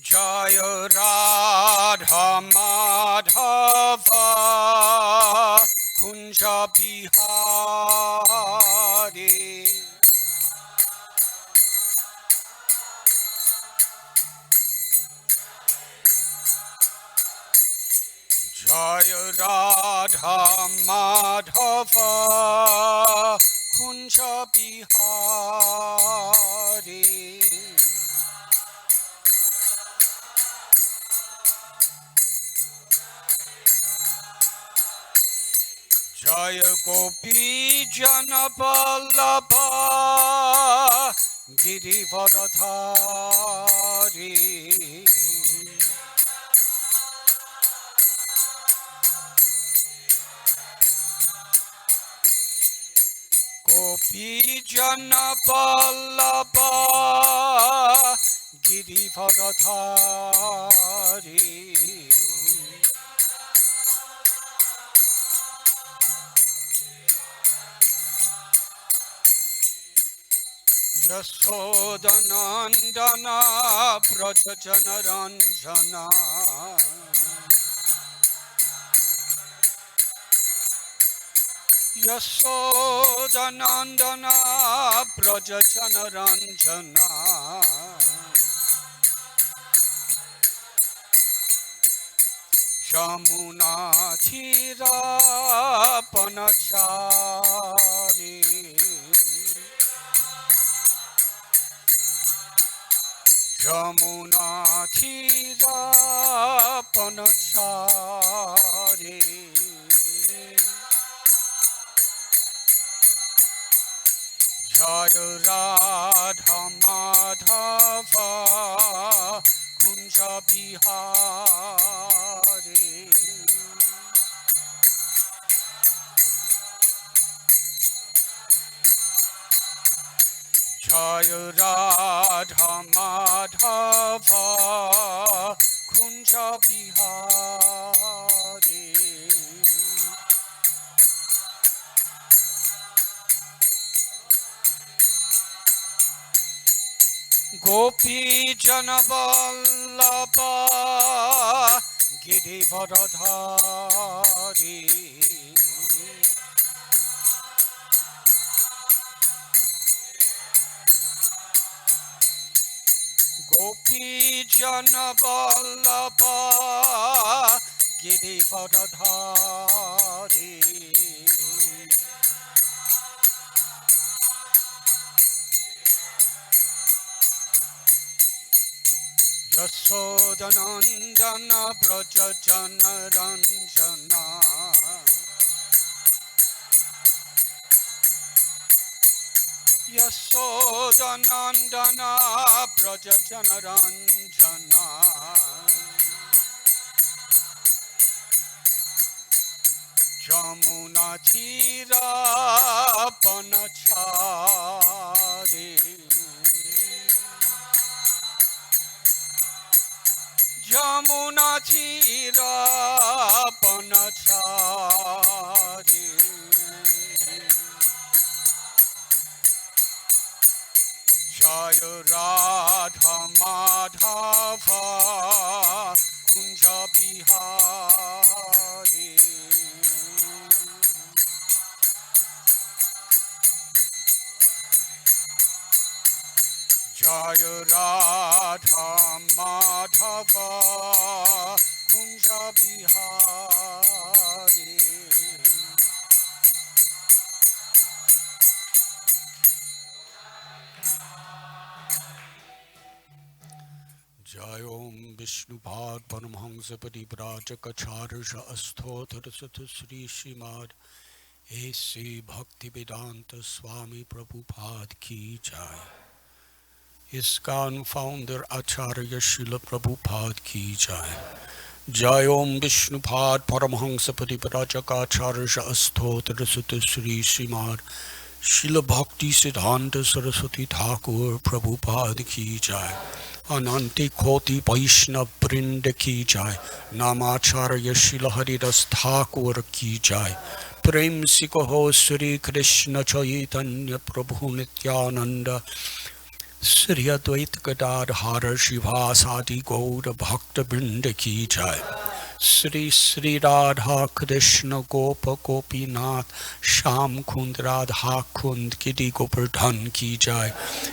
Jaya Radha Madhava Kunja Bihari Jaya Radha Madhava Kunja Bihari Jaya Gopi Jana Vallabha Girivardhari Gopi Jana Vallabha Girivardhari Yasodanandana Prajajana Ranjana Yasodanandana Prajajana Ranjana Jamuna Thira Panachari Jamuna Thira Panachari Jaya Radha Madhava Kunja Bihari Jaya Radha Madhava Kunja Bihari Gopi Jana Vallabha Girivardhari Gopi Jana Vallabha Girivardhari Yasodanandana Prajajana Ranjana Yasodanandana Prajajana Ranjana Jamuna Thira Panachari Jamuna Thira Panachari Jaya Radha Madhava Kunja Bihari Jaya Radha Madhava Kunja Bihari Jayom Vishnupad Paramhamsa Parivrajakacharsha Asthotar Sata Sri Srimad A.C. Bhaktivedanta Swami Prabhupada Ki Jai ISKCON founder Acharya Srila Prabhupada Ki Jai Jayom Vishnupad Paramhamsa Parivrajakacharsha Asthotar Sata Sri Srimad Srila Bhakti Siddhanta Saraswati Thakur Prabhupada Ki Jai Ananti Koti Vaishnav Vrinda Ki Jai Namacharya Srila Haridas Thakur Ki Jai Prem Sikaho Sri Krishna Chaitanya Prabhu Nityananda Sri Advaita Gadadhara Shivasadi Gaura Bhakta Brinda Ki Jai. Sri Sri Radha Krishna Gopa Gopinath Sham Kund Radha Kund Giri Govardhan Ki Jai.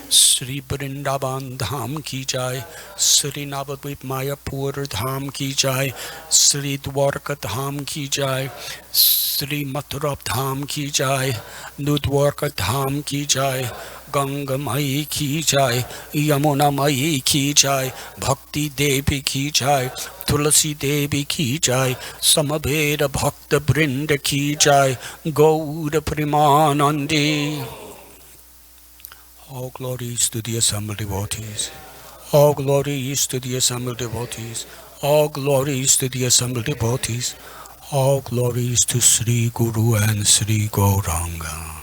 Sri Vrindavan Dham Ki Jai. Sri Navadvip Mayapur Dham Ki Jai. Sri Dwarka Dham Ki Jai. Sri Mathura Dham Ki Jai. Nudwarka Dham Ki Jai. Ganga Mai Ki Jai, Yamuna Mai Ki Jai, Bhakti Devi Ki Jai, Tulasi Devi Ki Jai, Samaveda Bhakta Brinda Ki Jai, Gauda Primanandi. All glories to the assembled devotees. All glories to the assembled devotees. All glories to the assembled devotees. All glories to Sri Guru and Sri Gauranga.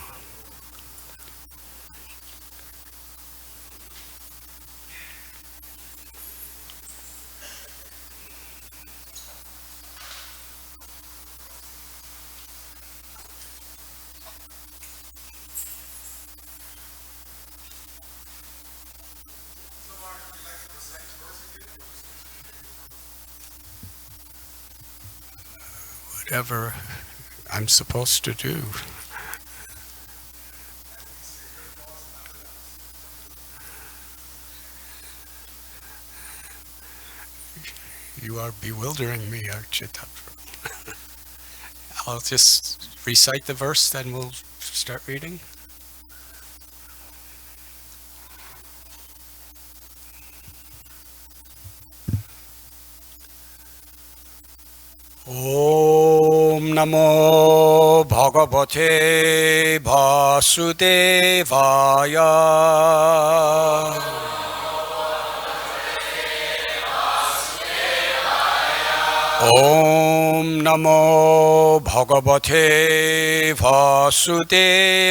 Whatever I'm supposed to do. You are bewildering me, Archita. I'll just recite the verse, then we'll start reading. Om Namo Bhagavate Vasudevaya. Om Namo Bhagavate Vasudevaya.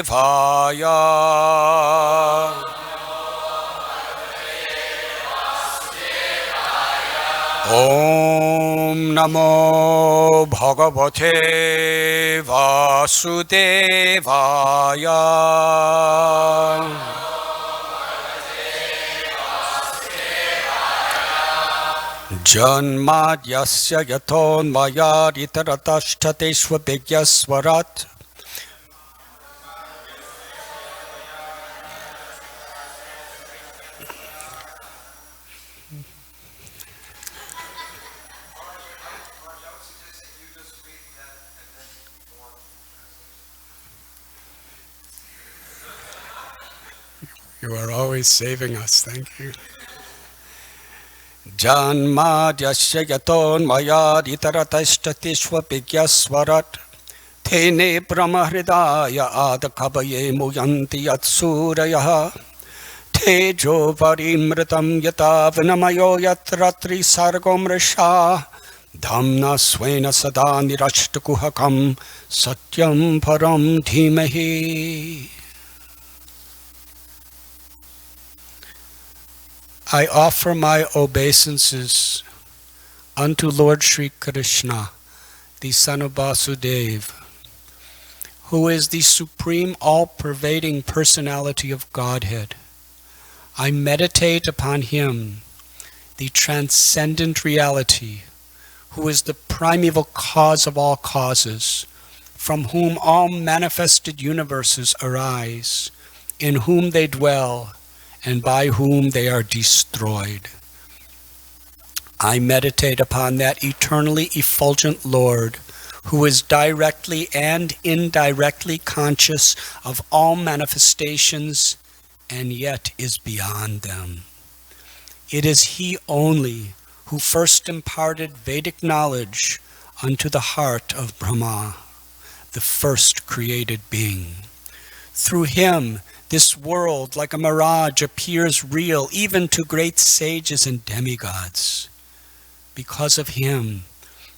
Om Namo Bhagavate Vasudevaya. Janmadyasya yatonmayaditaratashtateshva vigyaswarat. You are always saving us, thank you. Janmadyasya yatonmayaditaratashtateshva vigyaswarat. Tene brahmahridaya adakavaye muyanti yatsuraya. Tejo varimritam yata vinamayo yatratri sargomrisha. Dhamna svena sada nirashtakuhakam satyam param dhimahi. I offer my obeisances unto Lord Sri Krishna, the son of Vyasadeva, who is the supreme all-pervading personality of Godhead. I meditate upon him, the transcendent reality, who is the primeval cause of all causes, from whom all manifested universes arise, in whom they dwell, and by whom they are destroyed. I meditate upon that eternally effulgent Lord, who is directly and indirectly conscious of all manifestations and yet is beyond them. It is he only who first imparted Vedic knowledge unto the heart of Brahma, the first created being. Through him, this world, like a mirage, appears real even to great sages and demigods. Because of him,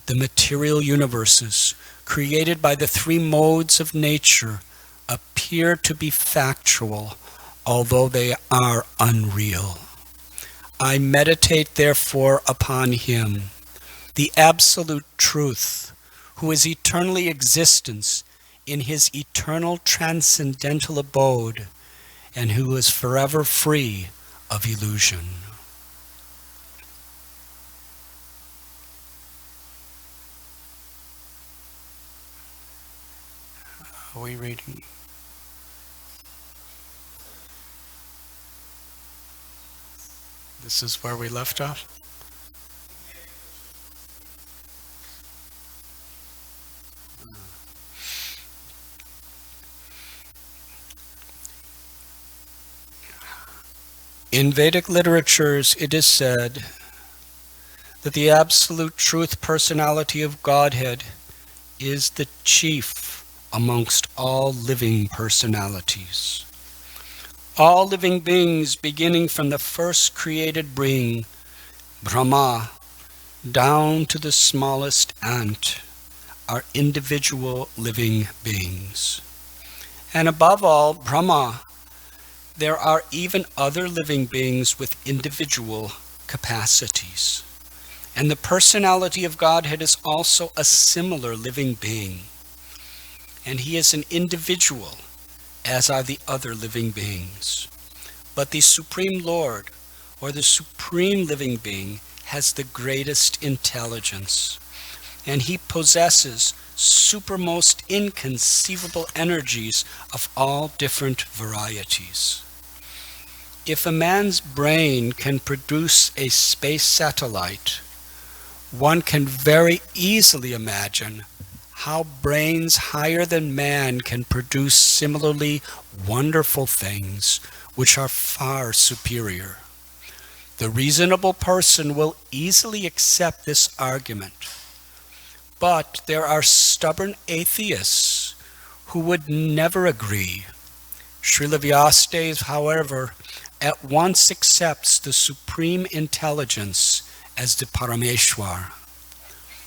the material universes, created by the three modes of nature, appear to be factual, although they are unreal. I meditate, therefore, upon him, the absolute truth, who is eternally existence in his eternal transcendental abode, and who is forever free of illusion. Are we reading? This is where we left off? In Vedic literatures, it is said that the absolute truth personality of Godhead is the chief amongst all living personalities. All living beings, beginning from the first created being, Brahma, down to the smallest ant, are individual living beings. And above all, Brahma, there are even other living beings with individual capacities. And the personality of Godhead is also a similar living being. And he is an individual, as are the other living beings. But the Supreme Lord, or the Supreme Living Being, has the greatest intelligence. And he possesses supermost inconceivable energies of all different varieties. If a man's brain can produce a space satellite, one can very easily imagine how brains higher than man can produce similarly wonderful things which are far superior. The reasonable person will easily accept this argument. But there are stubborn atheists who would never agree. Srila Vyasadeva, however, at once accepts the supreme intelligence as the Parameshwar.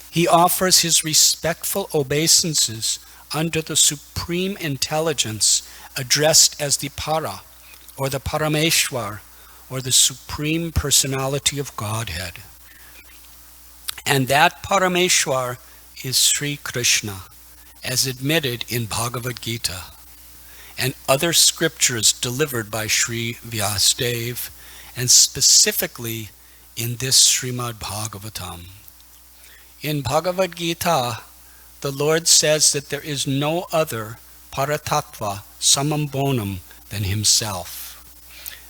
He offers his respectful obeisances under the supreme intelligence addressed as the Para, or the Parameshwar, or the Supreme Personality of Godhead. And that Parameshwar is Sri Krishna, as admitted in Bhagavad Gita and other scriptures delivered by Sri Vyasadeva, and specifically in this Srimad Bhagavatam. In Bhagavad Gita, the Lord says that there is no other Paratattva samambonam than himself.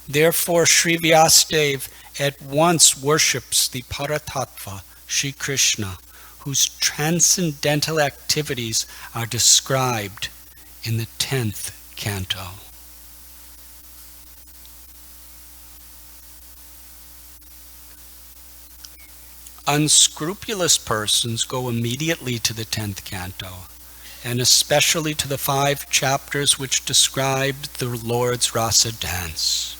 Therefore, Sri Vyasadeva at once worships the Paratattva, Sri Krishna, whose transcendental activities are described in the 10th canto. Unscrupulous persons go immediately to the 10th canto, and especially to the 5 chapters which describe the Lord's rasa dance.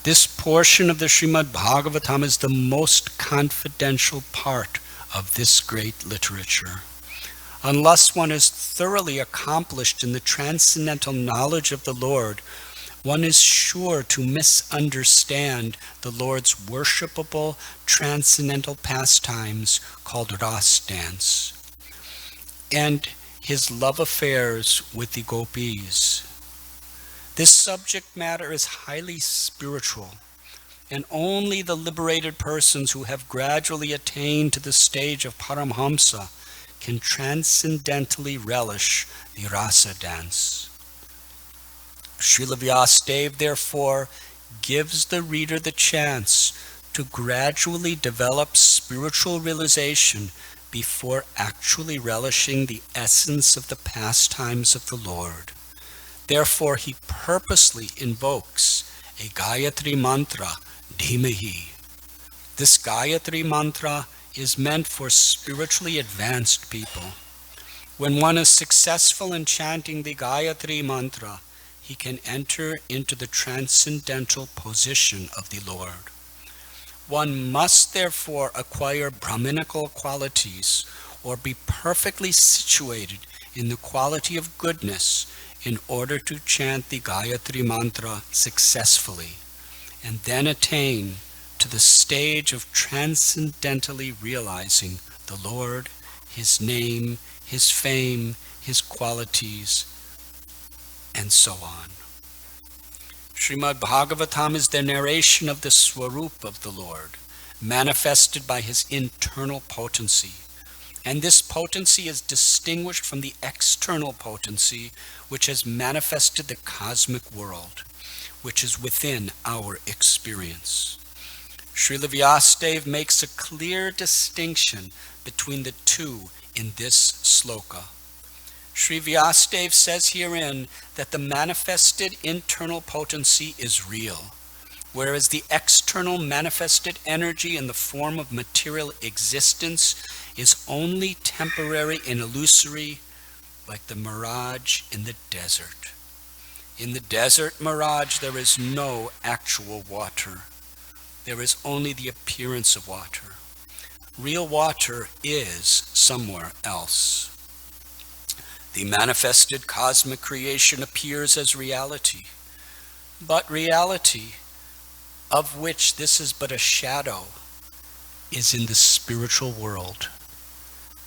This portion of the Srimad Bhagavatam is the most confidential part of this great literature. Unless one is thoroughly accomplished in the transcendental knowledge of the Lord, one is sure to misunderstand the Lord's worshipable transcendental pastimes called ras dance, and his love affairs with the gopis. This subject matter is highly spiritual, and only the liberated persons who have gradually attained to the stage of Paramhamsa can transcendentally relish the rasa dance. Srila Vyasadeva, therefore, gives the reader the chance to gradually develop spiritual realization before actually relishing the essence of the pastimes of the Lord. Therefore, he purposely invokes a Gayatri mantra, Dhimahi. This Gayatri mantra is meant for spiritually advanced people. When one is successful in chanting the Gayatri mantra, he can enter into the transcendental position of the Lord. One must therefore acquire Brahminical qualities or be perfectly situated in the quality of goodness in order to chant the Gayatri mantra successfully, and then attain to the stage of transcendentally realizing the Lord, his name, his fame, his qualities, and so on. Srimad Bhagavatam is the narration of the Swarup of the Lord, manifested by his internal potency. And this potency is distinguished from the external potency which has manifested the cosmic world, which is within our experience. Srila Vyasadeva makes a clear distinction between the two in this sloka. Sri Vyasadeva says herein that the manifested internal potency is real, whereas the external manifested energy in the form of material existence is only temporary and illusory, like the mirage in the desert. In the desert mirage, there is no actual water. There is only the appearance of water. Real water is somewhere else. The manifested cosmic creation appears as reality, but reality, of which this is but a shadow, is in the spiritual world.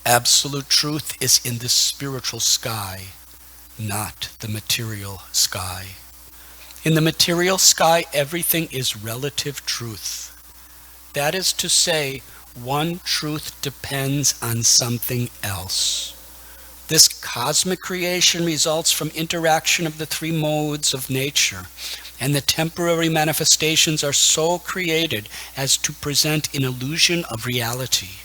Absolute truth is in the spiritual sky, not the material sky. In the material sky, everything is relative truth. That is to say, one truth depends on something else. This cosmic creation results from interaction of the three modes of nature, and the temporary manifestations are so created as to present an illusion of reality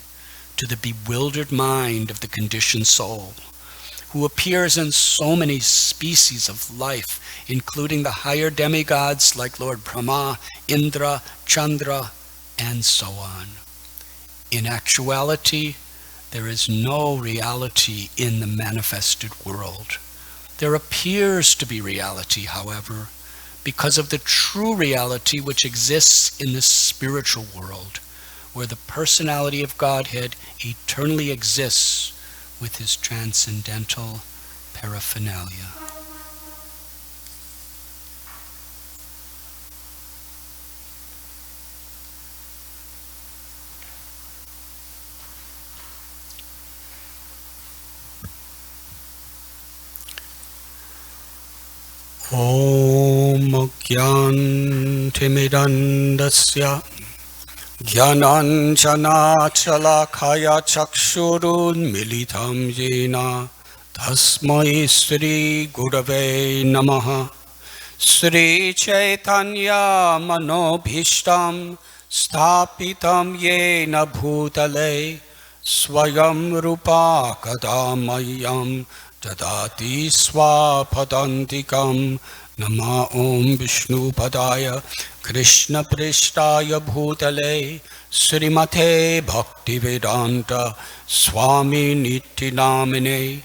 to the bewildered mind of the conditioned soul, who appears in so many species of life, including the higher demigods like Lord Brahma, Indra, Chandra, and so on. In actuality, there is no reality in the manifested world. There appears to be reality, however, because of the true reality which exists in the spiritual world, where the personality of Godhead eternally exists with his transcendental paraphernalia. Om Gyantimidandasya Jnananjana Chalakaya Chakshurun Militam Jena Tasmai Sri Gurave Namaha Sri Chaitanya Manobhishtam Stapitam Yena Bhutale Swayam Rupa Kadamayam Dadati Swapadantikam Nama Om Vishnu Padaya Krishna Prishtaya Bhutale Srimate Bhaktivedanta Swami Niti Namine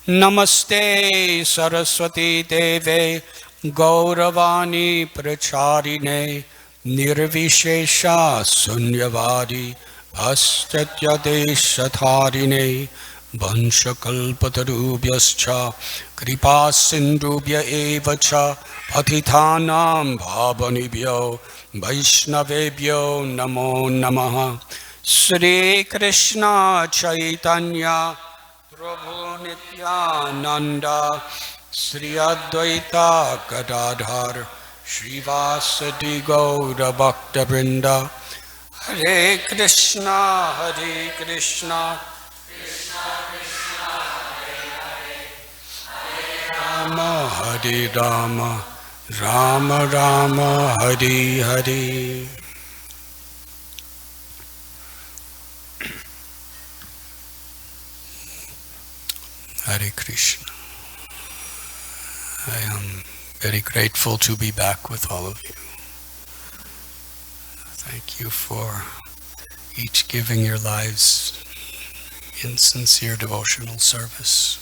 Namaste Saraswati Deve Gauravani Pracharine Nirvishesha Sunyavadi Paschatya Deshatharine Vanshakalpatarubhyascha Kripa Sindhubhya evacha Patithanam Bhavanibhyo Vaishnavebhyo Namo Namaha Sri Krishna Chaitanya Prabhu Nityananda Sri Advaita Gadadhar Srivasadi Gaura Bhakta Vrinda Hare Krishna Hare Krishna Rama Hare Rama, Rama Rama Hare Hare. Hare Krishna. I am very grateful to be back with all of you. Thank you for each giving your lives in sincere devotional service,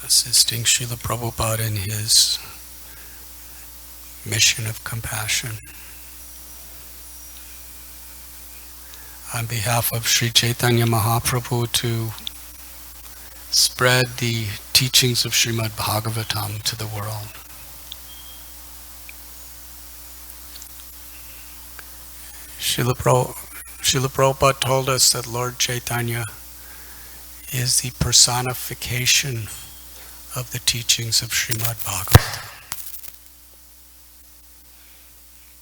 assisting Srila Prabhupada in his mission of compassion. On behalf of Sri Chaitanya Mahaprabhu, to spread the teachings of Srimad Bhagavatam to the world. Srila Prabhupada told us that Lord Chaitanya is the personification of the teachings of Srimad Bhagavatam,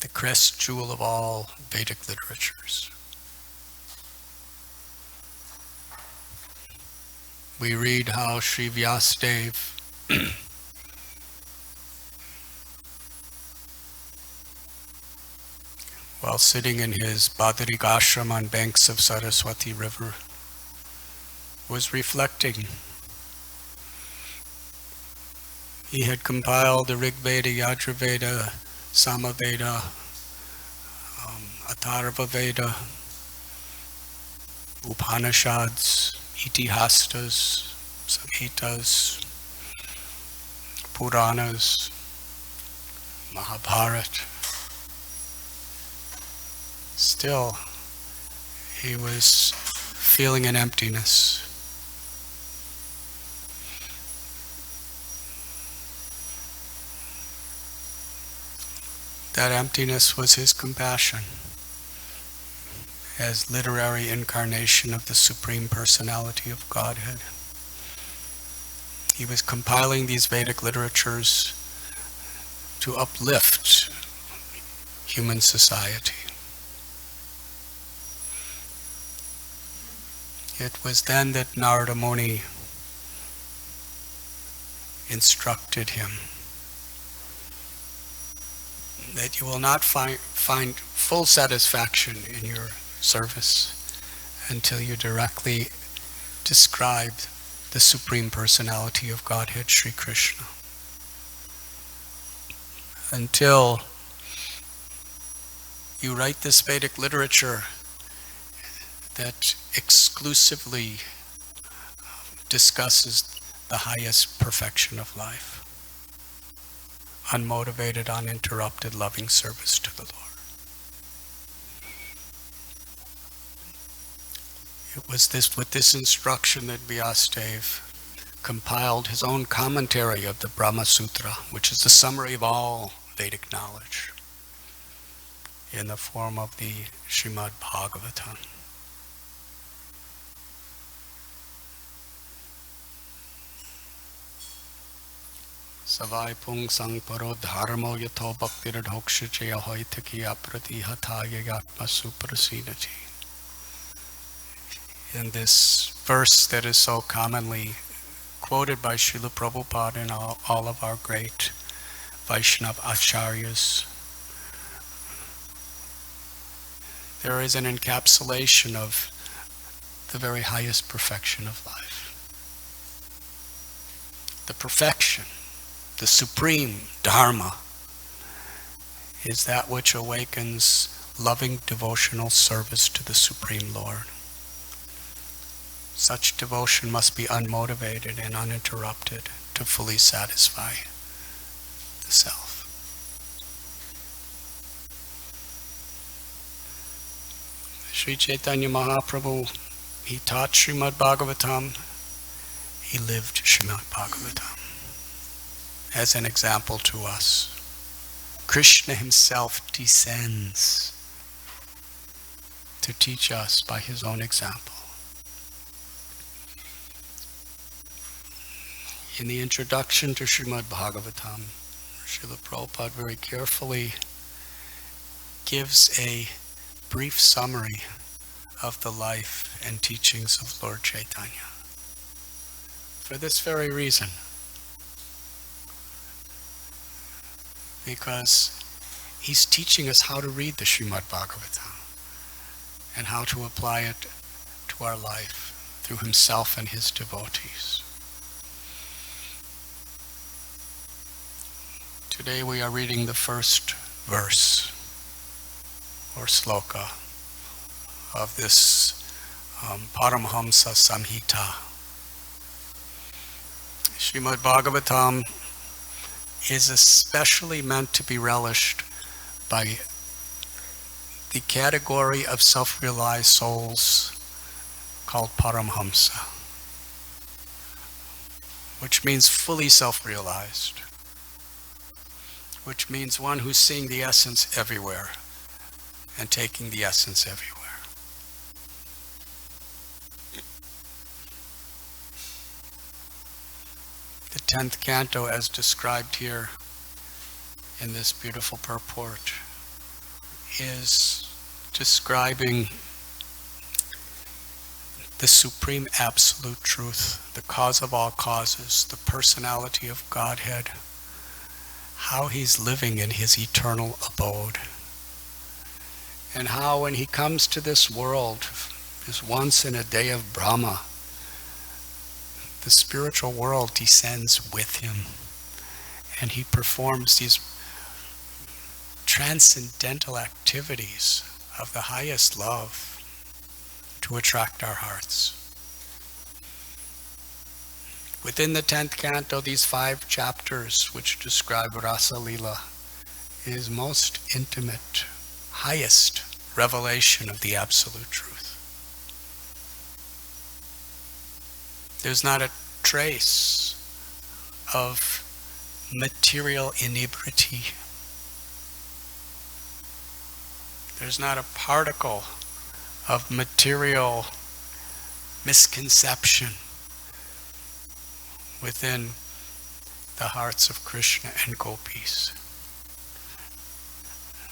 the crest jewel of all Vedic literatures. We read how Sri Vyasadeva while sitting in his Badrik ashram on banks of Saraswati River was reflecting. He had compiled the Rig Veda, Yajur Veda, Samaveda, Atharva Veda, Upanishads, Itihastas, Samhitas, Puranas, Mahabharata. Still, he was feeling an emptiness. That emptiness was his compassion as literary incarnation of the Supreme Personality of Godhead. He was compiling these Vedic literatures to uplift human society. It was then that Narada Muni instructed him that you will not find full satisfaction in your service until you directly describe the Supreme Personality of Godhead, Sri Krishna. Until you write this Vedic literature that exclusively discusses the highest perfection of life. Unmotivated, uninterrupted, loving service to the Lord. It was with this instruction that Vyasadeva compiled his own commentary of the Brahma Sutra, which is the summary of all Vedic knowledge, in the form of the Srimad Bhagavatam. Savai pung sang paro dharmo yato bhaktir dhokshachaya hoitaki aprati hataya yatma suprasinati. In this verse that is so commonly quoted by Srila Prabhupada and all of our great Vaishnava acharyas, there is an encapsulation of the very highest perfection of life. The perfection, the supreme Dharma, is that which awakens loving devotional service to the Supreme Lord. Such devotion must be unmotivated and uninterrupted to fully satisfy the self. Sri Chaitanya Mahaprabhu, he taught Srimad Bhagavatam, he lived Srimad Bhagavatam as an example to us. Krishna himself descends to teach us by his own example. In the introduction to Srimad Bhagavatam, Srila Prabhupada very carefully gives a brief summary of the life and teachings of Lord Chaitanya. For this very reason, because he's teaching us how to read the Srimad Bhagavatam and how to apply it to our life through himself and his devotees. Today we are reading the first verse or sloka of this Paramhamsa Samhita. Srimad Bhagavatam is especially meant to be relished by the category of self-realized souls called Paramhamsa, which means fully self-realized, which means one who's seeing the essence everywhere and taking the essence everywhere. The 10th canto, as described here in this beautiful purport, is describing the supreme absolute truth, the cause of all causes, the personality of Godhead, how he's living in his eternal abode, and how when he comes to this world, is once in a day of Brahma, the spiritual world descends with him, and he performs these transcendental activities of the highest love to attract our hearts. Within the 10th canto, these 5 chapters which describe rasa-lila is most intimate, highest revelation of the absolute truth. There's not a trace of material inebriety. There's not a particle of material misconception within the hearts of Krishna and gopis.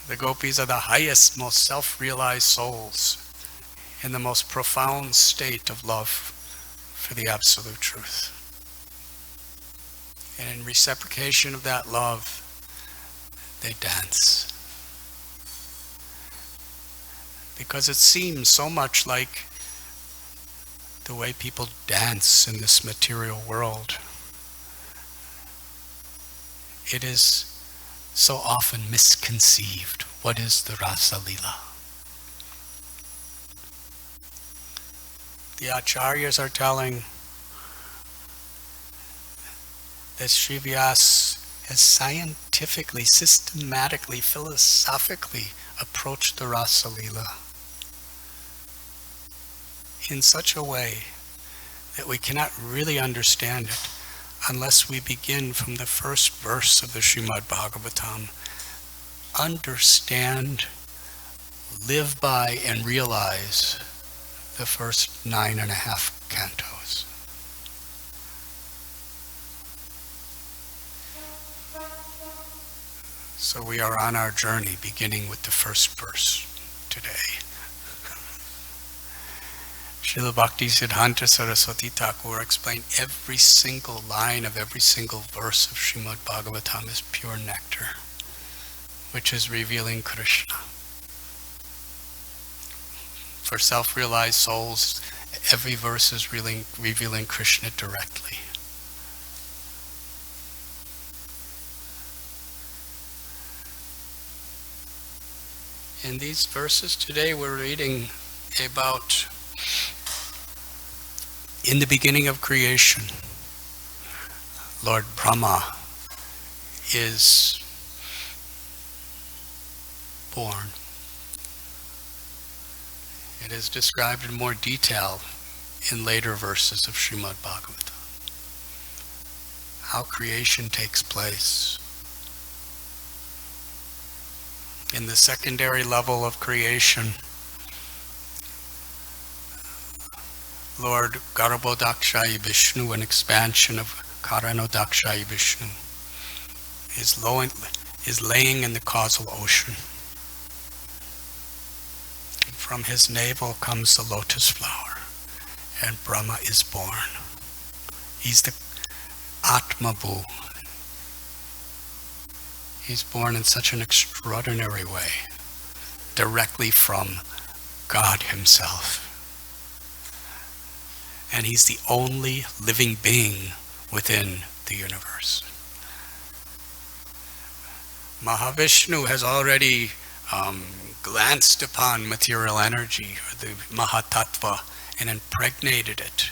The gopis are the highest, most self-realized souls in the most profound state of love for the absolute truth. And in reciprocation of that love, they dance. Because it seems so much like the way people dance in this material world. It is so often misconceived. What is the rasa-lila? The acharyas are telling that Sri Vyasa has scientifically, systematically, philosophically approached the rasa-lila in such a way that we cannot really understand it unless we begin from the first verse of the Srimad Bhagavatam. Understand, live by, and realize the first 9.5 cantos. So we are on our journey, beginning with the first verse today. Srila Bhaktisiddhanta Saraswati Thakur explained every single line of every single verse of Srimad Bhagavatam is pure nectar, which is revealing Krishna. For self-realized souls, every verse is revealing Krishna directly. In these verses today, we're reading about, in the beginning of creation, Lord Brahma is born. It is described in more detail in later verses of Srimad Bhagavatam. How creation takes place. In the secondary level of creation, Lord Garbhodakshayi Vishnu, an expansion of Karanodakshayi Vishnu, is laying in the causal ocean. From his navel comes the lotus flower, and Brahma is born. He's the Atmabhu. He's born in such an extraordinary way, directly from God himself. And he's the only living being within the universe. Mahavishnu has already glanced upon material energy, or the Mahatattva, and impregnated it.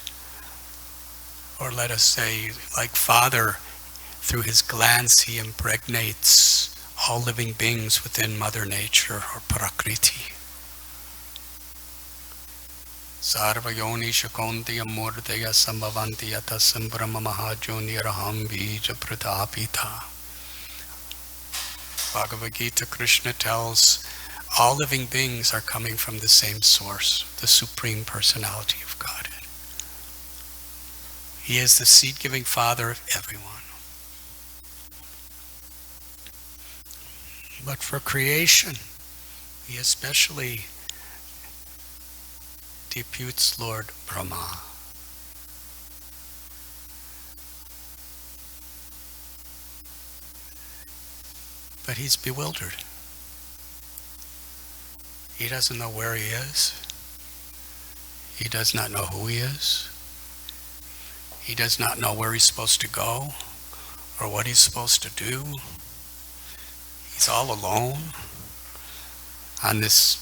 Or let us say, like Father, through his glance he impregnates all living beings within Mother Nature, or Prakriti. Sarva yoni shakonti amurdaya sambhavanti yata sambrahma mahajoni araham bija pratapita. Bhagavad Gita, Krishna tells all living beings are coming from the same source, the Supreme Personality of Godhead. He is the seed-giving father of everyone. But for creation, he especially deputes Lord Brahma. But he's bewildered. He doesn't know where he is. He does not know who he is. He does not know where he's supposed to go or what he's supposed to do. He's all alone on this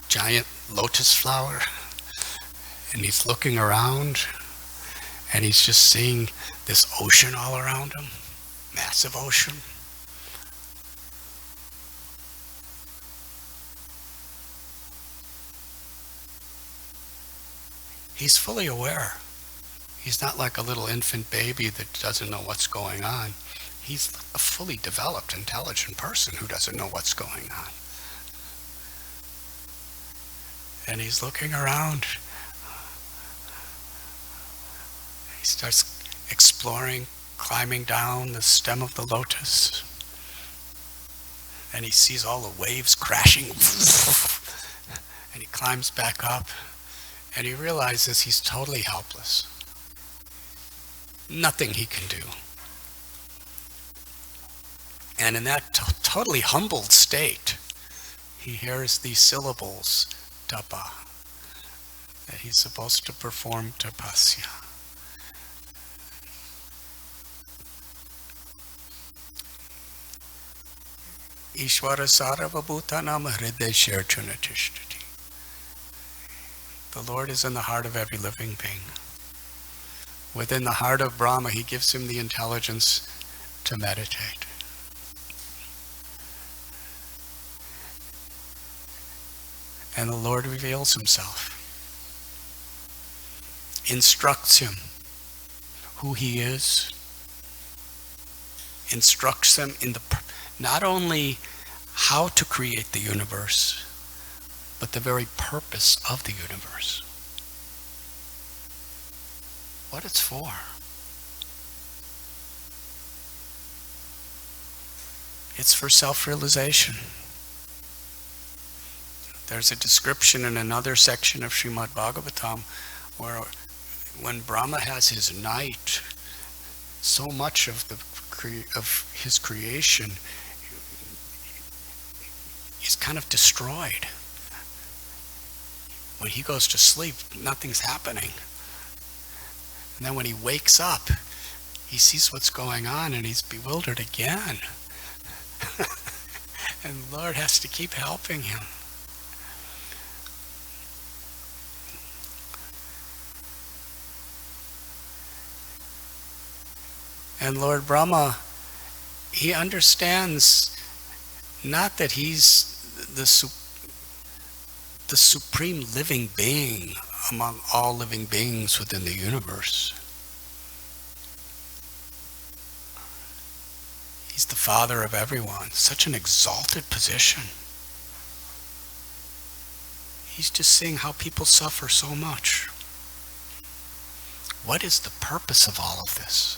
giant lotus flower, and he's looking around, and he's just seeing this ocean all around him, massive ocean. He's fully aware. He's not like a little infant baby that doesn't know what's going on. He's a fully developed, intelligent person who doesn't know what's going on. And he's looking around. He starts exploring, climbing down the stem of the lotus. And he sees all the waves crashing. And he climbs back up. And he realizes he's totally helpless. Nothing he can do. And in that totally humbled state, he hears these syllables, tapa, that he's supposed to perform tapasya. Ishvara sarvabhutanam hridaya tishtati. The Lord is in the heart of every living being. Within the heart of Brahma, he gives him the intelligence to meditate. And the Lord reveals himself, instructs him who he is, instructs him in not only how to create the universe, but the very purpose of the universe. What it's for. It's for self-realization. There's a description in another section of Srimad Bhagavatam where when Brahma has his night, so much of his creation is kind of destroyed. When he goes to sleep, nothing's happening. And then when he wakes up, he sees what's going on and he's bewildered again. And the Lord has to keep helping him. And Lord Brahma, he understands not that he's the supreme living being among all living beings within the universe. He's the father of everyone. Such an exalted position. He's just seeing how people suffer so much. What is the purpose of all of this?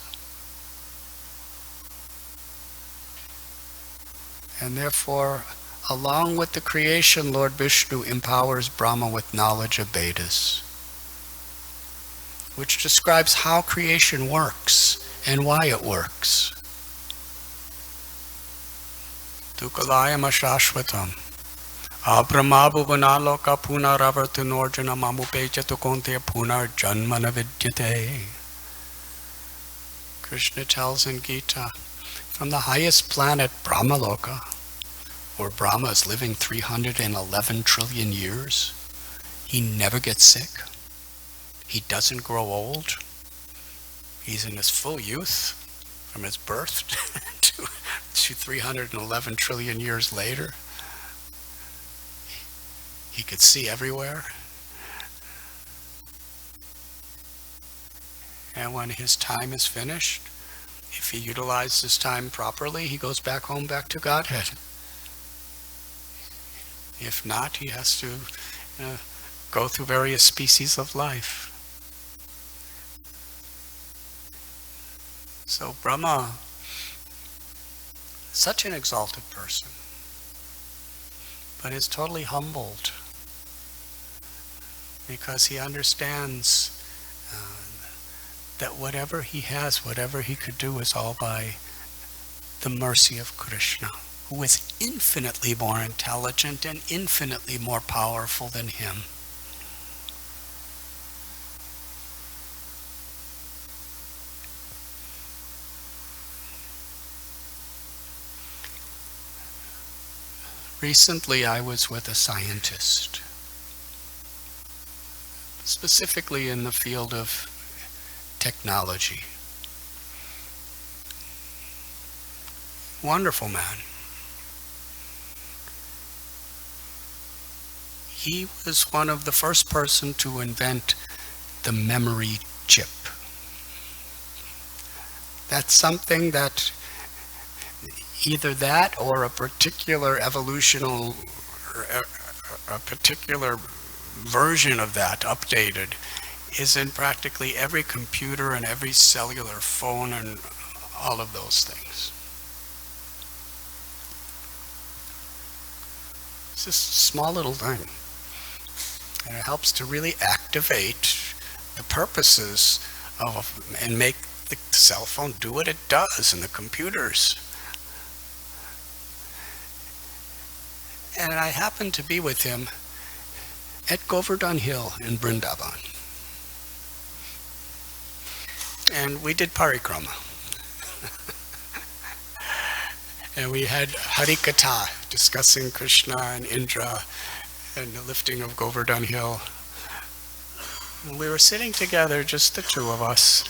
And therefore, along with the creation, Lord Vishnu empowers Brahma with knowledge of Vedas, which describes how creation works and why it works. Tukalayam ashashvatam abrahma bhuvanaloka punaravartanorjana mamupeja tukonte punar janmana vidyate. Krishna tells in Gita, from the highest planet, Brahmaloka, where Brahma is living 311 trillion years, he never gets sick. He doesn't grow old. He's in his full youth from his birth to 311 trillion years later. He could see everywhere. And when his time is finished, if he utilizes his time properly, he goes back home, back to Godhead. If not, he has to go through various species of life. So Brahma, such an exalted person, but is totally humbled because he understands that whatever he has, whatever he could do, is all by the mercy of Krishna, who is infinitely more intelligent and infinitely more powerful than him. Recently, I was with a scientist, specifically in the field of technology. Wonderful man. He was one of the first person to invent the memory chip. That's something that either that or a particular evolutional, a particular version of that, updated, is in practically every computer and every cellular phone and all of those things. It's just a small little thing. And it helps to really activate the purposes of, and make the cell phone do what it does, and the computers. And I happened to be with him at Govardhan Hill in Vrindavan. And we did parikrama. And we had Harikatha, discussing Krishna and Indra and the lifting of Govardhan Hill. And we were sitting together, just the two of us.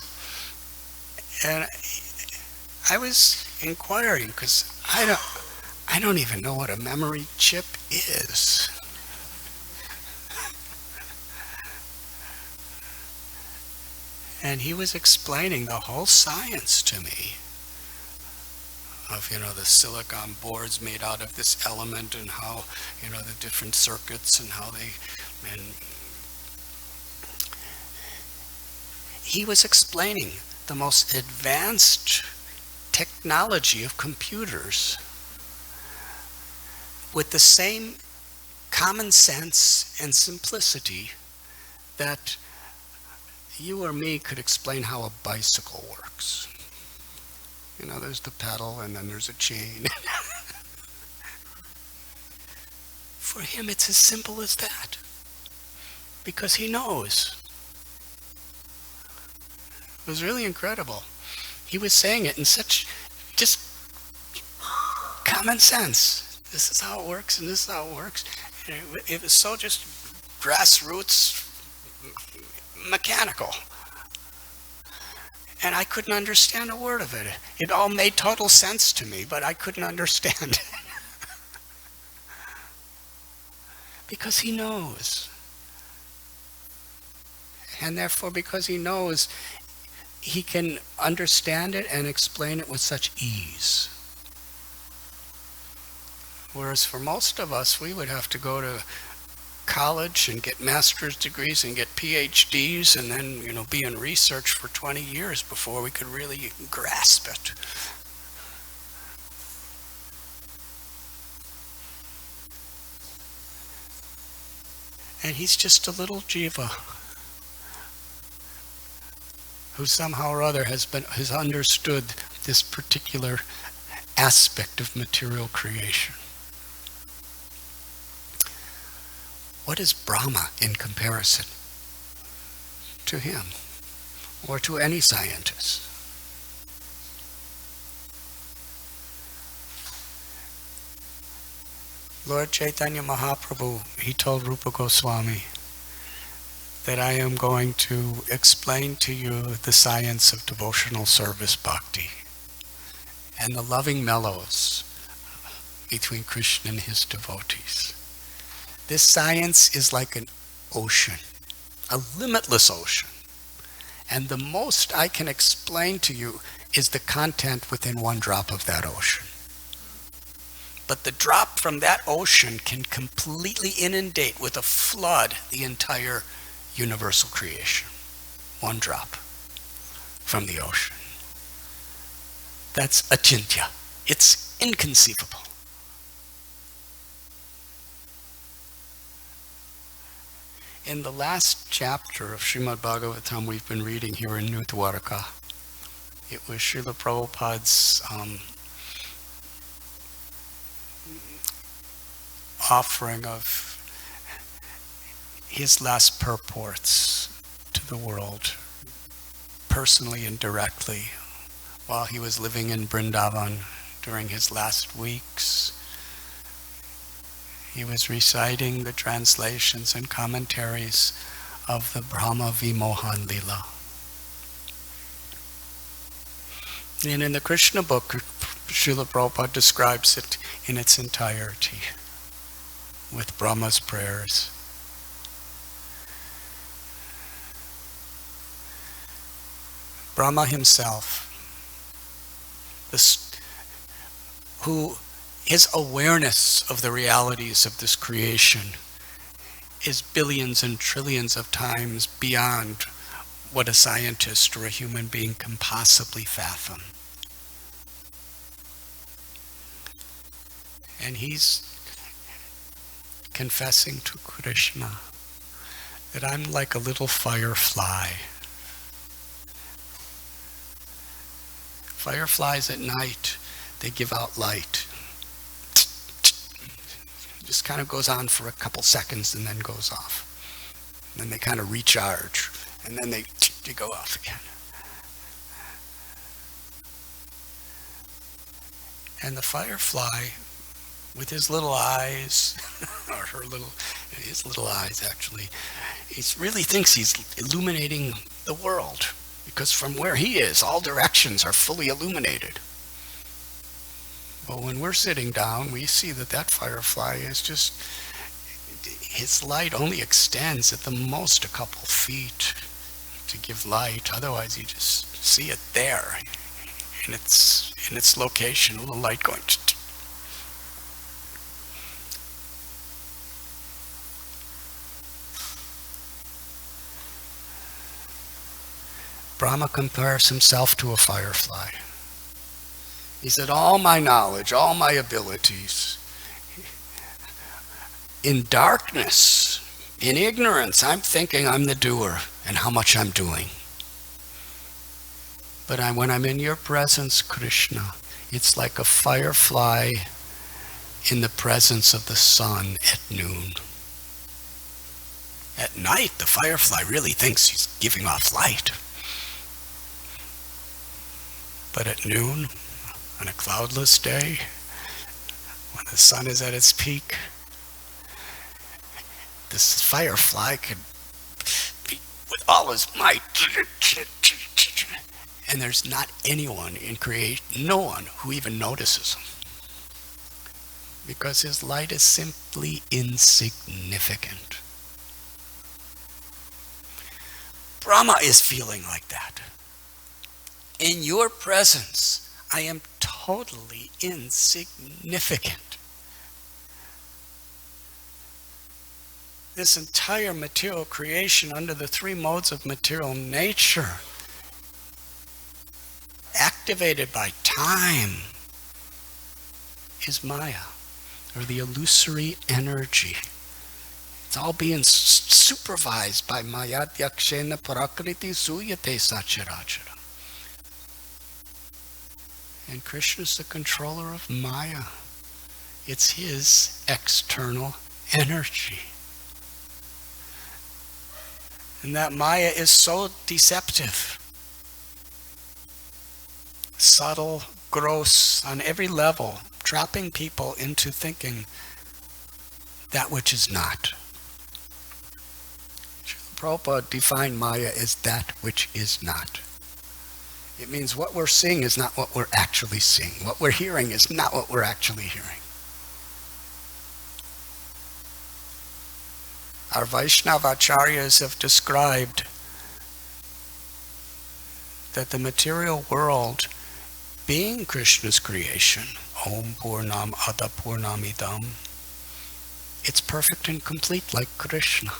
And I was inquiring, because I don't even know what a memory chip is. And he was explaining the whole science to me of, the silicon boards made out of this element, and how, the different circuits and how and he was explaining the most advanced technology of computers with the same common sense and simplicity that you or me could explain how a bicycle works. There's the pedal and then there's a chain. For him, it's as simple as that, because he knows. It was really incredible. He was saying it in such just common sense. This is how it works, and this is how it works. And it was so just grassroots, mechanical. And I couldn't understand a word of it. It all made total sense to me, but I couldn't understand it. Because he knows. And therefore, because he knows, he can understand it and explain it with such ease. Whereas for most of us, we would have to go to college and get master's degrees and get PhDs, and then be in research for 20 years before we could really grasp it. And he's just a little jiva who somehow or other has understood this particular aspect of material creation. What is Brahma in comparison to him or to any scientist? Lord Chaitanya Mahaprabhu, he told Rupa Goswami that I am going to explain to you the science of devotional service bhakti and the loving mellows between Krishna and his devotees. This science is like an ocean, a limitless ocean. And the most I can explain to you is the content within one drop of that ocean. But the drop from that ocean can completely inundate with a flood the entire universal creation. One drop from the ocean. That's achintya. It's inconceivable. In the last chapter of Srimad Bhagavatam we've been reading here in New Dwarka, it was Srila Prabhupada's offering of his last purports to the world, personally and directly, while he was living in Vrindavan during his last weeks. He was reciting the translations and commentaries of the Brahma Vimohan Lila. And in the Krishna book, Srila Prabhupada describes it in its entirety, with Brahma's prayers. Brahma himself, who his awareness of the realities of this creation is billions and trillions of times beyond what a scientist or a human being can possibly fathom. And he's confessing to Krishna that I'm like a little firefly. Fireflies at night, they give out light. It just kind of goes on for a couple seconds and then goes off. And then they kind of recharge, and then they go off again. And the firefly, with his little eyes, or his little eyes actually, he really thinks he's illuminating the world, because from where he is, all directions are fully illuminated. But when we're sitting down, we see that firefly is just, his light only extends at the most a couple feet to give light. Otherwise, you just see it there in its location, a little light going. Brahma compares himself to a firefly. He said, all my knowledge, all my abilities, in darkness, in ignorance, I'm thinking I'm the doer and how much I'm doing. But when I'm in your presence, Krishna, it's like a firefly in the presence of the sun at noon. At night, the firefly really thinks he's giving off light. But at noon, on a cloudless day, when the sun is at its peak, this firefly could be with all his might. And there's not anyone in creation, no one who even notices him. Because his light is simply insignificant. Brahma is feeling like that. In your presence, I am totally insignificant. This entire material creation under the three modes of material nature, activated by time, is Maya, or the illusory energy. It's all being supervised by Maya Dyakshena Prakriti Suyate Sachirachara. And Krishna's the controller of Maya. It's his external energy. And that Maya is so deceptive. Subtle, gross, on every level, trapping people into thinking that which is not. Srila Prabhupada defined Maya as that which is not. It means what we're seeing is not what we're actually seeing. What we're hearing is not what we're actually hearing. Our Vaishnava acharyas have described that the material world, being Krishna's creation, Om Purnam Ada Purnamidam, it's perfect and complete like Krishna.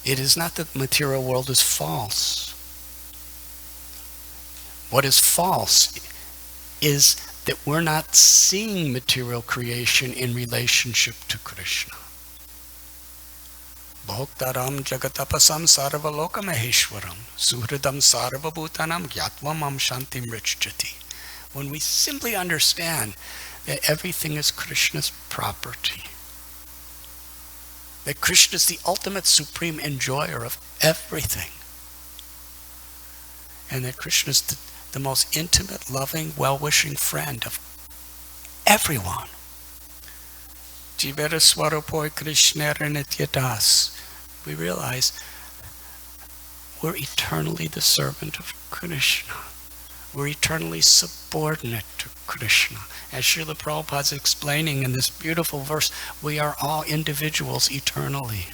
It is not that the material world is false. What is false is that we're not seeing material creation in relationship to Krishna. Bhoktaram jagatapasam sarvalokamaheshwaram suhridam sarvabhutanam gyatvam shantim richjati. When we simply understand that everything is Krishna's property, that Krishna is the ultimate supreme enjoyer of everything, and that Krishna is the most intimate, loving, well-wishing friend of everyone. Jivera Swarupoi Krishna Nityadas. We realize we're eternally the servant of Krishna. We're eternally subordinate to Krishna. As Srila Prabhupada is explaining in this beautiful verse, we are all individuals eternally.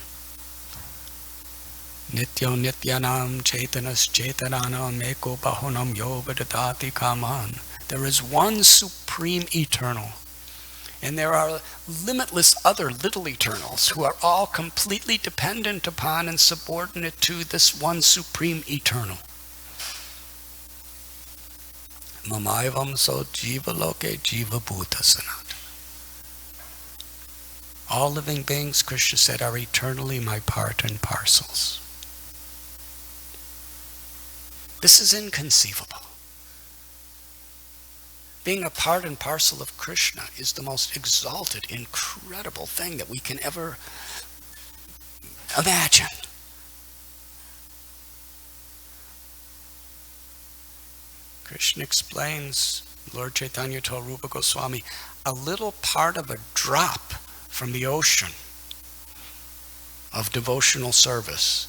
Nityo nityanam chaitanas chaitananam eko bahunam yobadadati kaman. There is one supreme eternal. And there are limitless other little eternals who are all completely dependent upon and subordinate to this one supreme eternal. Mamaivam so jiva loke jiva bhuta sanat. All living beings, Krishna said, are eternally my part and parcels. This is inconceivable. Being a part and parcel of Krishna is the most exalted, incredible thing that we can ever imagine. Krishna explains, Lord Chaitanya told Rupa Goswami, a little part of a drop from the ocean of devotional service,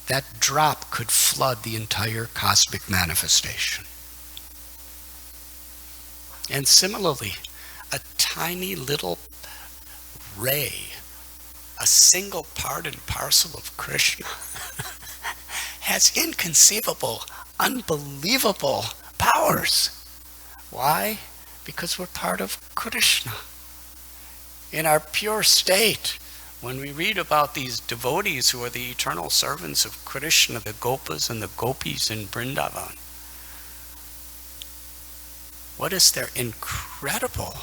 that drop could flood the entire cosmic manifestation. And similarly, a tiny little ray, a single part and parcel of Krishna, has inconceivable, unbelievable powers. Why? Because we're part of Krishna. In our pure state, when we read about these devotees who are the eternal servants of Krishna, the Gopas and the Gopis in Vrindavan, what is their incredible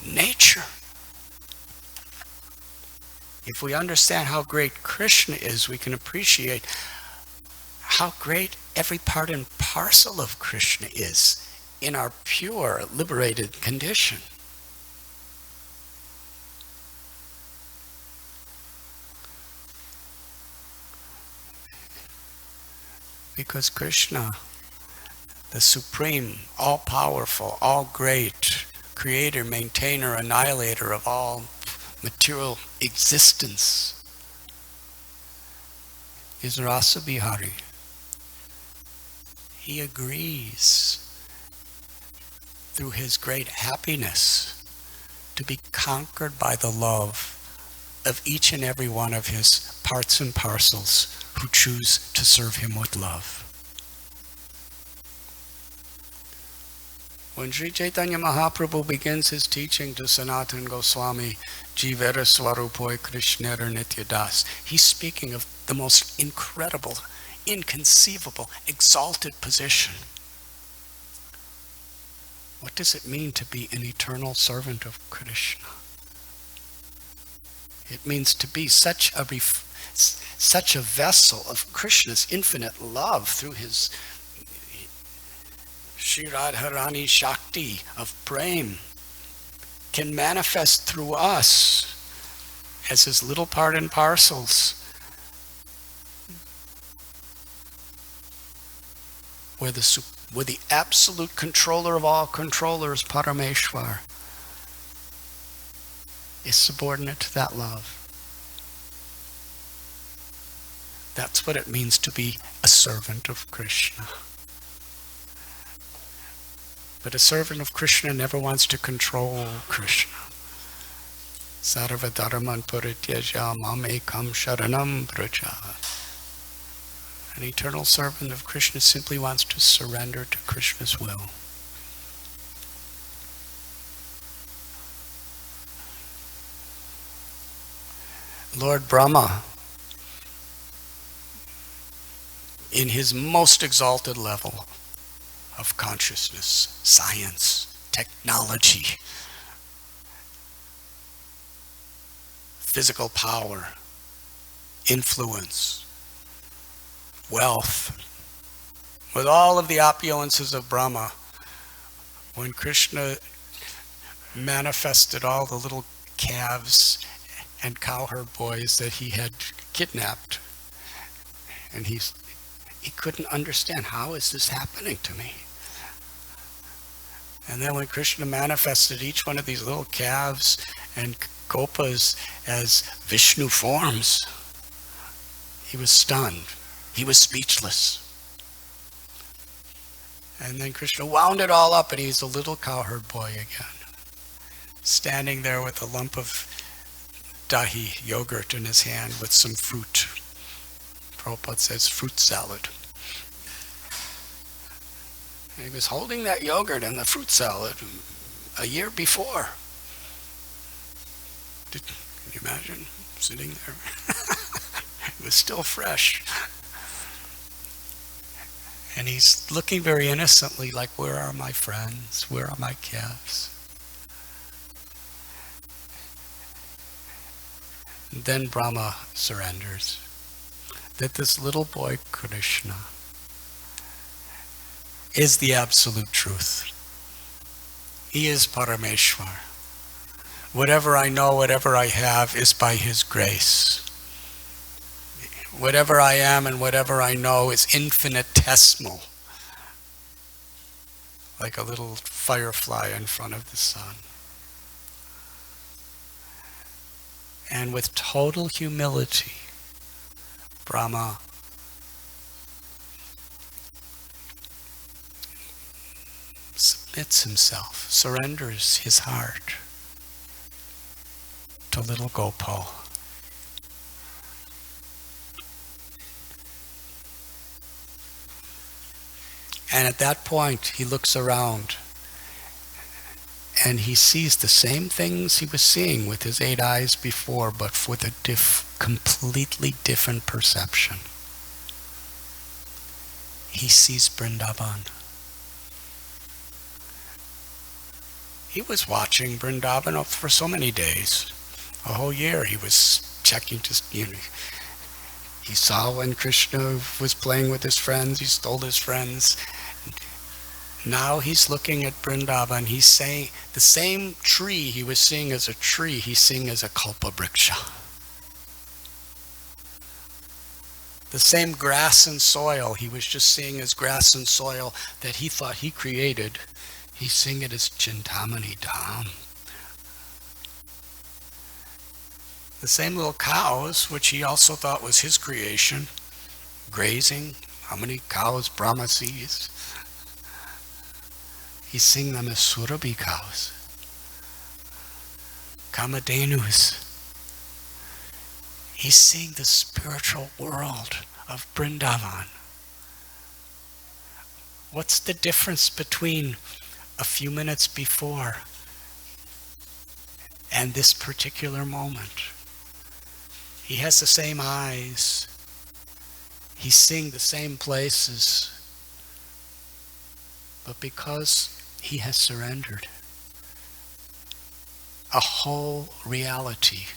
nature? If we understand how great Krishna is, we can appreciate how great every part and parcel of Krishna is in our pure, liberated condition. Because Krishna, the supreme, all-powerful, all-great, creator, maintainer, annihilator of all material existence, is rasa-bihari. He agrees through his great happiness to be conquered by the love of each and every one of his parts and parcels who choose to serve him with love. When Sri Chaitanya Mahaprabhu begins his teaching to Sanatana Goswami, Jivera Swarupoi Krishnera Nityadas, he's speaking of the most incredible, inconceivable, exalted position. What does it mean to be an eternal servant of Krishna? It means to be such a vessel of Krishna's infinite love through his Shri Radharani Shakti of Prem can manifest through us as his little part and parcels, where the absolute controller of all controllers, Parameshwar, is subordinate to that love. That's what it means to be a servant of Krishna. But a servant of Krishna never wants to control Krishna. Sarva dharman parityaja mam ekam sharanam praja. An eternal servant of Krishna simply wants to surrender to Krishna's will. Lord Brahma, in his most exalted level of consciousness, science, technology, physical power, influence, wealth, with all of the opulences of Brahma. When Krishna manifested all the little calves and cowherd boys that he had kidnapped, and he couldn't understand, how is this happening to me? And then when Krishna manifested each one of these little calves and gopas as Vishnu forms, he was stunned. He was speechless. And then Krishna wound it all up, and he's a little cowherd boy again, standing there with a lump of dahi, yogurt, in his hand with some fruit. Prabhupada says fruit salad. And he was holding that yogurt and the fruit salad a year before. Can you imagine sitting there? It was still fresh. And he's looking very innocently, like, where are my friends? Where are my calves? And then Brahma surrenders. That this little boy Krishna is the absolute truth. He is Parameshwar. Whatever I know, whatever I have, is by his grace. Whatever I am and whatever I know is infinitesimal, like a little firefly in front of the sun. And with total humility, Brahma submits himself, surrenders his heart to little Gopal. And at that point, he looks around and he sees the same things he was seeing with his 8 eyes before, but with a completely different perception. He sees Vrindavan. He was watching Vrindavan for so many days. A whole year he was checking to, he saw when Krishna was playing with his friends, he stole his friends. Now he's looking at Vrindavan, he's saying the same tree he was seeing as a tree, he's seeing as a kalpabriksha. The same grass and soil he was just seeing as grass and soil that he thought he created, he's seeing it as Chintamani Dham. The same little cows, which he also thought was his creation, grazing, how many cows Brahma sees? He's seeing them as Surabhi cows, Kamadhenus. He's seeing the spiritual world of Vrindavan. What's the difference between a few minutes before and this particular moment? He has the same eyes. He's seeing the same places. But because he has surrendered, a whole reality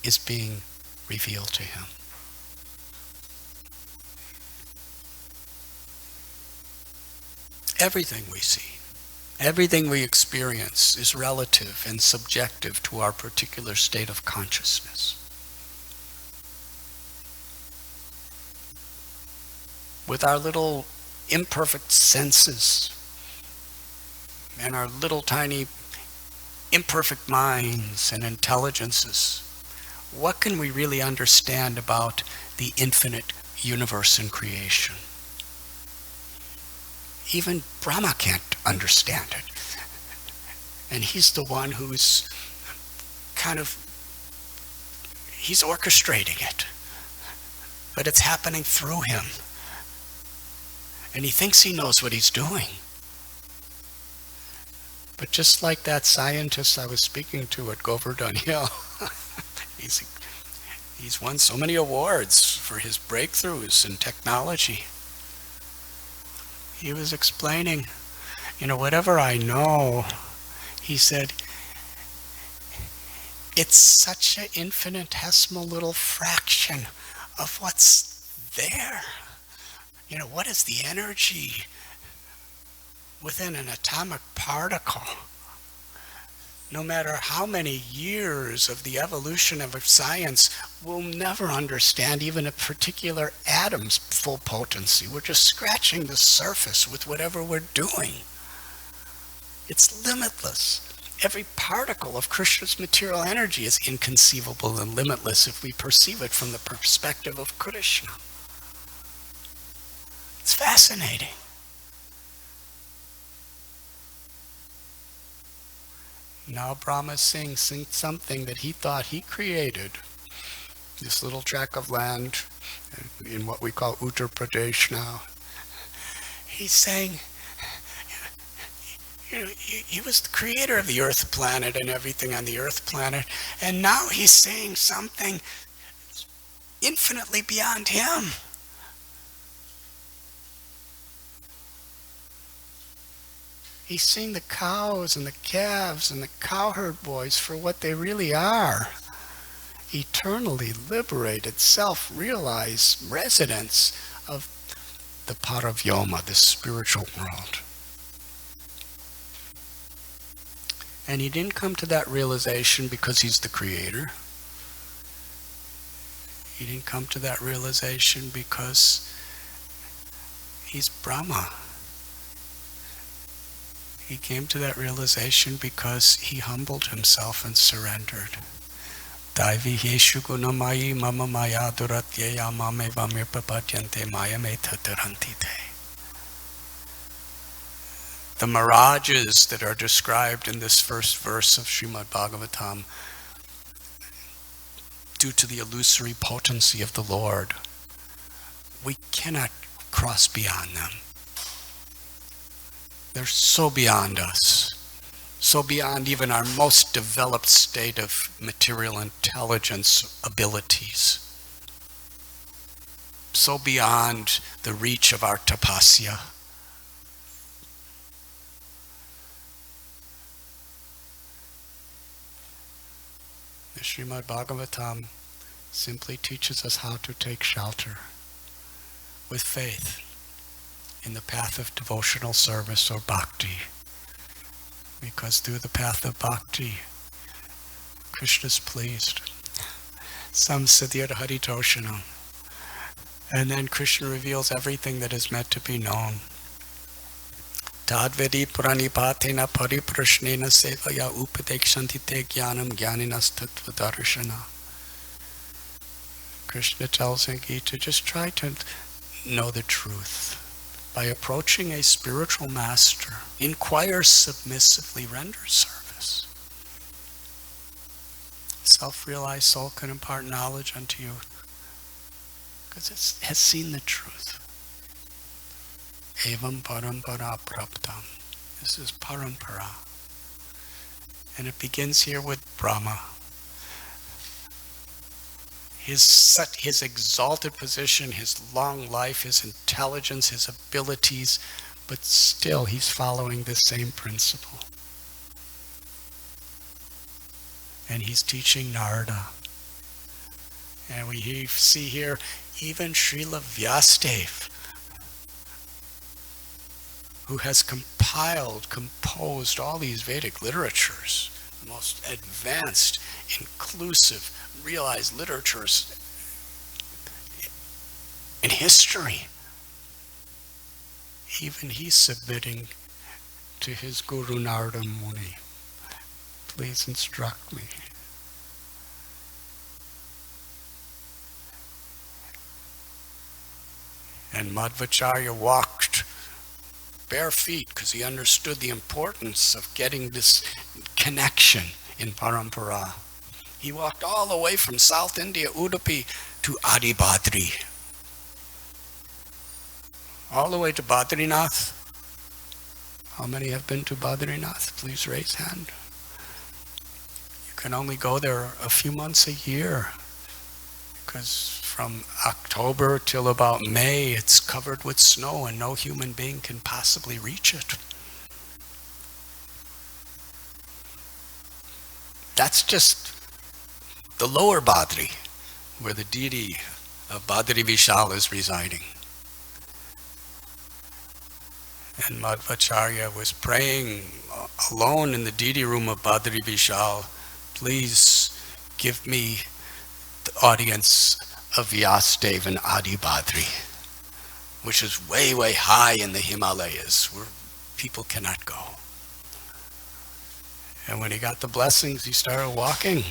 is being revealed to him. Everything we see, everything we experience is relative and subjective to our particular state of consciousness. With our little imperfect senses and our little tiny imperfect minds and intelligences, what can we really understand about the infinite universe and creation? Even Brahma can't understand it. And he's the one who's he's orchestrating it. But it's happening through him. And he thinks he knows what he's doing. But just like that scientist I was speaking to at Govardhan Hill, he's won so many awards for his breakthroughs in technology. he was explaining, whatever I know, he said, it's such an infinitesimal little fraction of what's there. What is the energy within an atomic particle? No matter how many years of the evolution of science, we'll never understand even a particular atom's full potency. We're just scratching the surface with whatever we're doing. It's limitless. Every particle of Krishna's material energy is inconceivable and limitless if we perceive it from the perspective of Krishna. It's fascinating. Now Brahma sings something that he thought he created. This little tract of land in what we call Uttar Pradesh now. He's saying, he was the creator of the earth planet and everything on the earth planet, and now he's saying something infinitely beyond him. He's seeing the cows and the calves and the cowherd boys for what they really are. Eternally liberated, self-realized residents of the Paravyoma, the spiritual world. And he didn't come to that realization because he's the creator. He didn't come to that realization because he's Brahma. He came to that realization because he humbled himself and surrendered. Daivi yeshu gunamayi mama maya duratyeya mame vamir papatyante maya me tatarantite. The mirages that are described in this first verse of Srimad Bhagavatam, due to the illusory potency of the Lord, we cannot cross beyond them. They're so beyond us, so beyond even our most developed state of material intelligence abilities, so beyond the reach of our tapasya. The Srimad Bhagavatam simply teaches us how to take shelter with faith in the path of devotional service or bhakti. Because through the path of bhakti, Krishna is pleased. Samsiddhir haritoshanam. And then Krishna reveals everything that is meant to be known. Tadvedi pranipatena pariprashnena sevaya upadekshantite jnanam jnaninas tattva darshana. Krishna tells in Gita, just try to know the truth. By approaching a spiritual master, inquire submissively, render service. Self-realized soul can impart knowledge unto you because it has seen the truth. Evam parampara praptam. This is parampara. And it begins here with Brahma. His exalted position, his long life, his intelligence, his abilities, but still he's following the same principle. And he's teaching Narada. And we see here even Srila Vyasadeva, who has composed all these Vedic literatures, the most advanced, inclusive, realized literatures in history. Even he's submitting to his Guru Narada Muni. Please instruct me. And Madhvacharya walked bare feet because he understood the importance of getting this connection in parampara. He walked all the way from South India, Udupi, to Adibadri. All the way to Badrinath. How many have been to Badrinath? Please raise hand. You can only go there a few months a year because from October till about May, it's covered with snow and no human being can possibly reach it. That's just the lower Badri, where the deity of Badri Vishal is residing. And Madhvacharya was praying alone in the deity room of Badri Vishal, please give me the audience of Vyasadeva and Adi Badri, which is way, way high in the Himalayas, where people cannot go. And when he got the blessings, he started walking.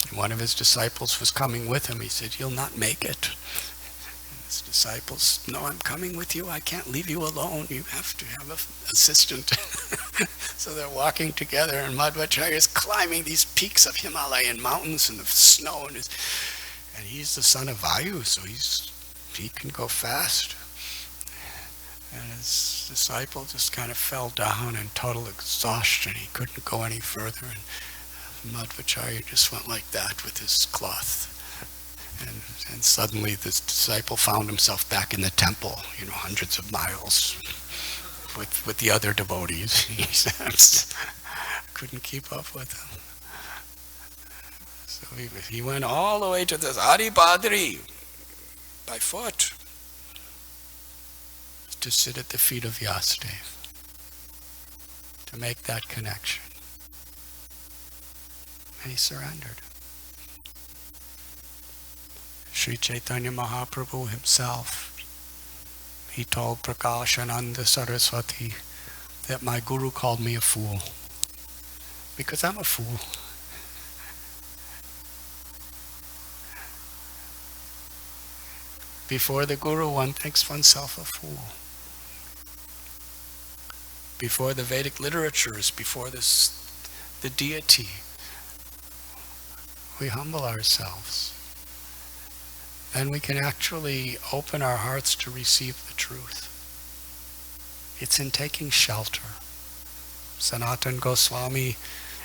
And one of his disciples was coming with him. He said, you'll not make it. And his disciples, no, I'm coming with you. I can't leave you alone. You have to have an assistant. So they're walking together, and Madhvacharya is climbing these peaks of Himalayan mountains and the snow. And he's the son of Vayu, so he can go fast. And his disciple just kind of fell down in total exhaustion. He couldn't go any further. And Madhvacharya just went like that with his cloth. And suddenly this disciple found himself back in the temple, hundreds of miles with the other devotees. He said, couldn't keep up with them. So he went all the way to this Adi Badri by foot, to sit at the feet of Vyasadeva, to make that connection. And he surrendered. Sri Chaitanya Mahaprabhu himself, he told Prakashananda Saraswati that my guru called me a fool, because I'm a fool. Before the guru, one thinks oneself a fool. Before the Vedic literatures, before the deity, we humble ourselves. Then we can actually open our hearts to receive the truth. It's in taking shelter. Sanatana Goswami,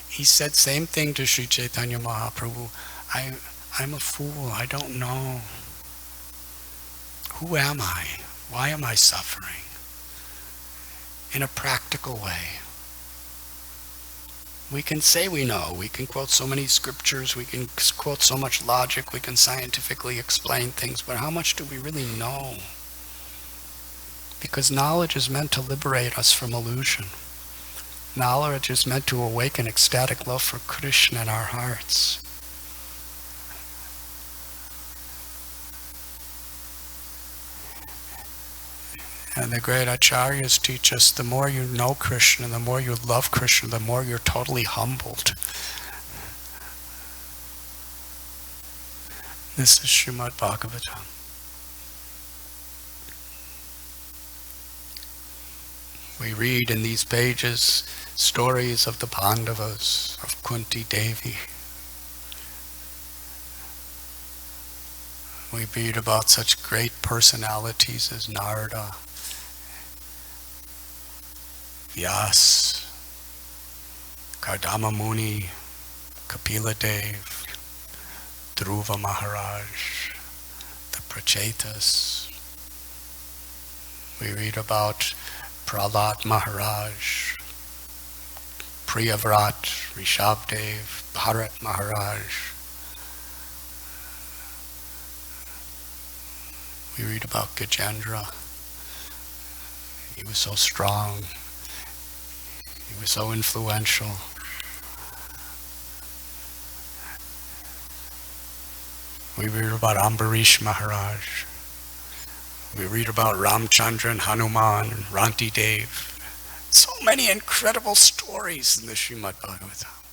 he said same thing to Sri Chaitanya Mahaprabhu. I'm a fool, I don't know. Who am I? Why am I suffering? In a practical way. We can say we know. We can quote so many scriptures. We can quote so much logic. We can scientifically explain things. But how much do we really know? Because knowledge is meant to liberate us from illusion. Knowledge is meant to awaken ecstatic love for Krishna in our hearts. And the great acharyas teach us, the more you know Krishna, the more you love Krishna, the more you're totally humbled. This is Srimad Bhagavatam. We read in these pages stories of the Pandavas, of Kunti Devi. We read about such great personalities as Narada, Vyas, Kardama Muni, Kapila Dev, Dhruva Maharaj, the Prachetas. We read about Prahlad Maharaj, Priyavrat, Rishabdev, Bharat Maharaj. We read about Gajendra. He was so strong. He was so influential. We read about Ambarish Maharaj. We read about Ramchandra and Hanuman and Ranti Dev. So many incredible stories in the Srimad Bhagavatam.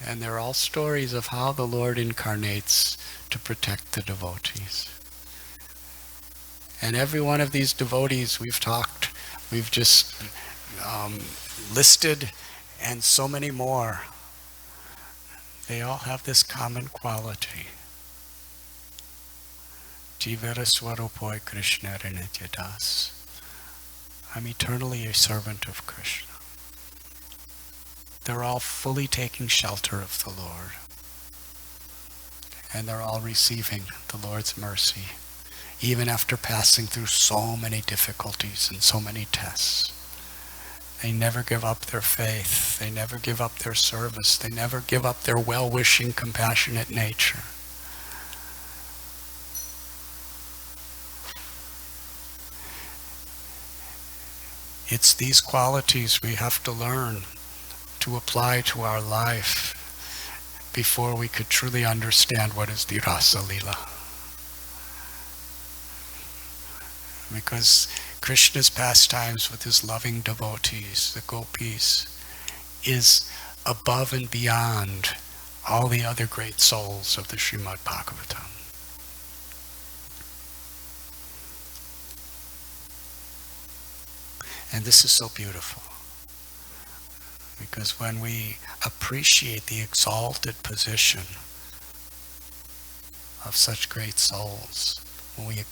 And they're all stories of how the Lord incarnates to protect the devotees. And every one of these devotees we've just listed, and so many more. They all have this common quality. Jivara Swarupoi Krishna Nityadas. I'm eternally a servant of Krishna. They're all fully taking shelter of the Lord. and they're all receiving the Lord's mercy, even after passing through so many difficulties and so many tests. They never give up their faith. They never give up their service. They never give up their well-wishing, compassionate nature. It's these qualities we have to learn to apply to our life before we could truly understand what is the rasa-lila. Because Krishna's pastimes with his loving devotees, the gopis, is above and beyond all the other great souls of the Srimad Bhagavatam. And this is so beautiful, because when we appreciate the exalted position of such great souls, when we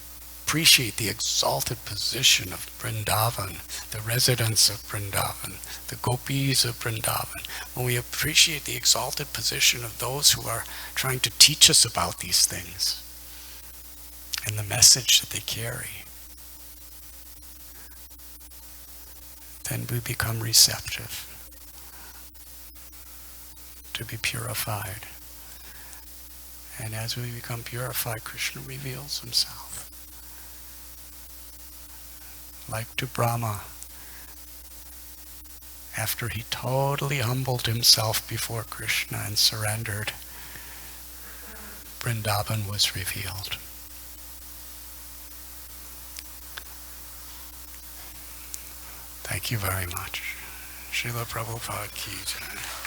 appreciate the exalted position of Vrindavan, the residents of Vrindavan, the gopis of Vrindavan, when we appreciate the exalted position of those who are trying to teach us about these things and the message that they carry, then we become receptive to be purified. And as we become purified, Krishna reveals himself. Like to Brahma, after he totally humbled himself before Krishna and surrendered, Vrindavan was revealed. Thank you very much. Srila Prabhupada Ki Jai.